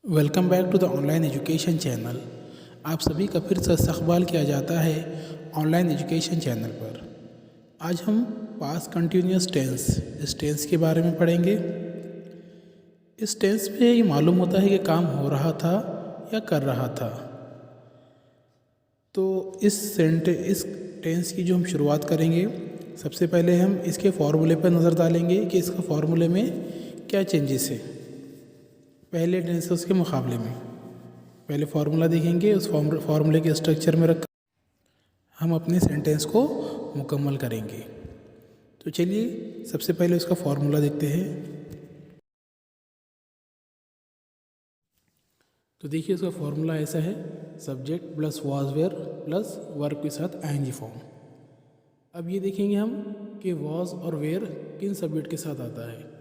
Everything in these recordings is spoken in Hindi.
Welcome back to the online education channel. आप सभी का फिर से इस्तकबाल किया जाता है ऑनलाइन एजुकेशन चैनल पर। आज हम पास्ट कंटिन्यूअस टेंस इस टेंस के बारे में पढ़ेंगे। इस टेंस में ये मालूम होता है कि काम हो रहा था या कर रहा था। तो इस टेंस की जो हम शुरुआत करेंगे, सबसे पहले हम इसके फॉर्मूले पर नज़र डालेंगे कि इसका फॉर्मूले में क्या चेंजेस है पहले टेंसेस के मुकाबले में। पहले फार्मूला देखेंगे, उस फार्मूले के स्ट्रक्चर में रख हम अपने सेंटेंस को मुकम्मल करेंगे। तो चलिए सबसे पहले उसका फार्मूला देखते हैं। तो देखिए उसका फार्मूला ऐसा है, subject plus was were plus verb के साथ आईएनजी फॉर्म। अब ये देखेंगे हम कि वाज और वेयर किन सब्जेक्ट के साथ आता है।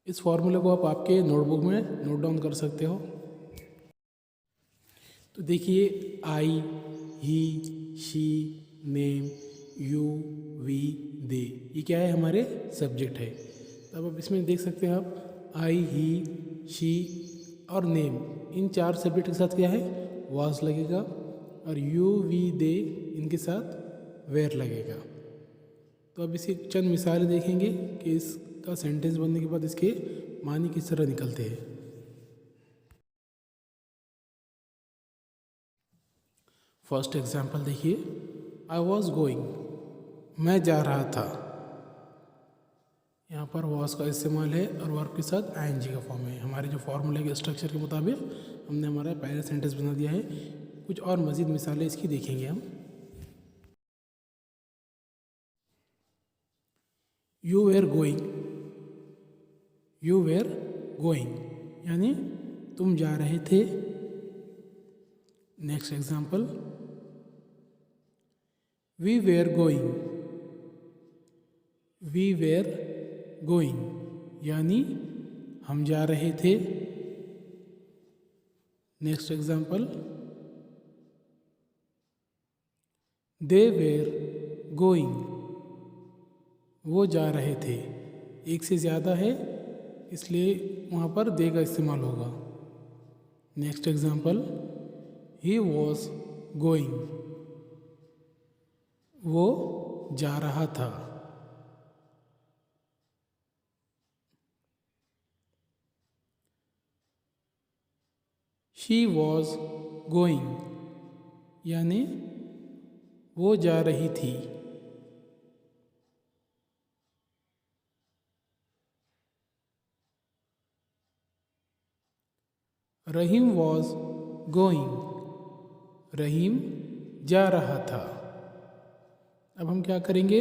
इस फार्मूले को आप आपके नोटबुक में नोट डाउन कर सकते हो। तो देखिए आई, ही, शी, नेम, यू, वी, दे, ये क्या है, हमारे सब्जेक्ट है। तब आप इसमें देख सकते हैं आप आई, ही, शी और नेम, इन चार सब्जेक्ट के साथ क्या है, वाज लगेगा, और यू, वी, दे इनके साथ वेयर लगेगा। तो अब इसकी चंद मिसालें देखेंगे कि इसका सेंटेंस बनने के बाद इसके मानी किस तरह निकलते हैं। फर्स्ट एग्जाम्पल देखिए, आई वॉज गोइंग, मैं जा रहा था। यहाँ पर वॉज का इस्तेमाल है और वर्ब के साथ आईएनजी का फॉर्म है। हमारे जो फॉर्मूले के स्ट्रक्चर के मुताबिक हमने हमारा पहला सेंटेंस बना दिया है। कुछ और मज़ीद मिसालें इसकी देखेंगे हम। You were going, you were going यानी तुम जा रहे थे। Next example, we were going, we were going यानी हम जा रहे थे। Next example, they were going, वो जा रहे थे। एक से ज़्यादा है इसलिए वहाँ पर दे का इस्तेमाल होगा। Next example, he was going, वो जा रहा था। शी वॉज गोइंग यानी वो जा रही थी। रहीम वॉज गोइंग, रहीम जा रहा था। अब हम क्या करेंगे,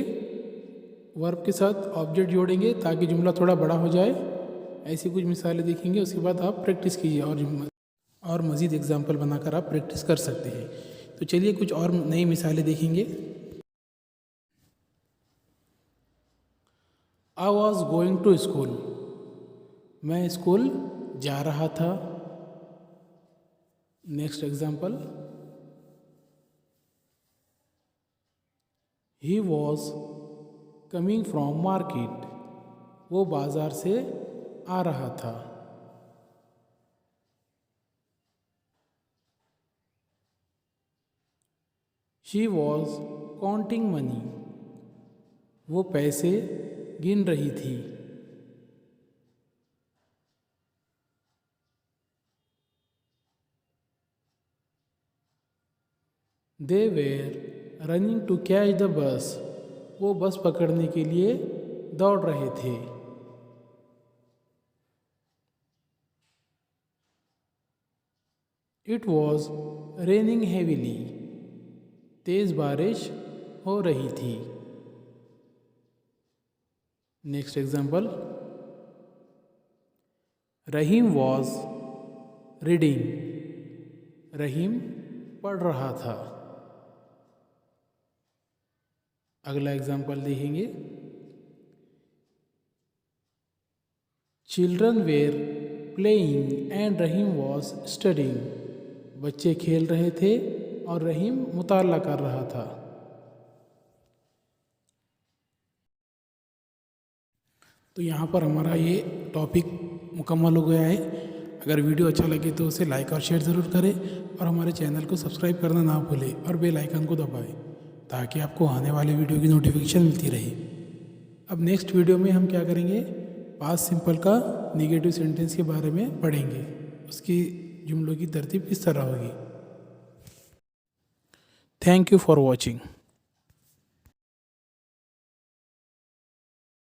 वर्ब के साथ ऑब्जेक्ट जोड़ेंगे ताकि जुमला थोड़ा बड़ा हो जाए। ऐसी कुछ मिसालें देखेंगे, उसके बाद आप प्रैक्टिस कीजिए और मज़ीद एग्जाम्पल बनाकर आप प्रैक्टिस कर सकते हैं। तो चलिए कुछ और नई मिसालें देखेंगे। I was going to school, मैं स्कूल जा रहा था। Next example, he was coming from market, वो बाज़ार से आ रहा था। शी वॉज काउंटिंग मनी, वो पैसे गिन रही थी। They were running to catch the bus, वो बस पकड़ने के लिए दौड़ रहे थे। इट वॉज रेनिंग हेविली, तेज बारिश हो रही थी। Next example, Rahim was reading, Rahim पढ़ रहा था। अगला एग्जाम्पल देखेंगे, children were playing and Rahim was studying, बच्चे खेल रहे थे और रहीम मुताला कर रहा था। तो यहाँ पर हमारा ये टॉपिक मुकम्मल हो गया है। अगर वीडियो अच्छा लगे तो उसे लाइक और शेयर ज़रूर करें और हमारे चैनल को सब्सक्राइब करना ना भूलें और बेल आइकन को दबाएं ताकि आपको आने वाले वीडियो की नोटिफिकेशन मिलती रहे। अब नेक्स्ट वीडियो में हम क्या करेंगे, पास्ट सिंपल का नेगेटिव सेंटेंस के बारे में पढ़ेंगे, उसकी जुमलों की तरतीब किस तरह होगी। Thank you for watching.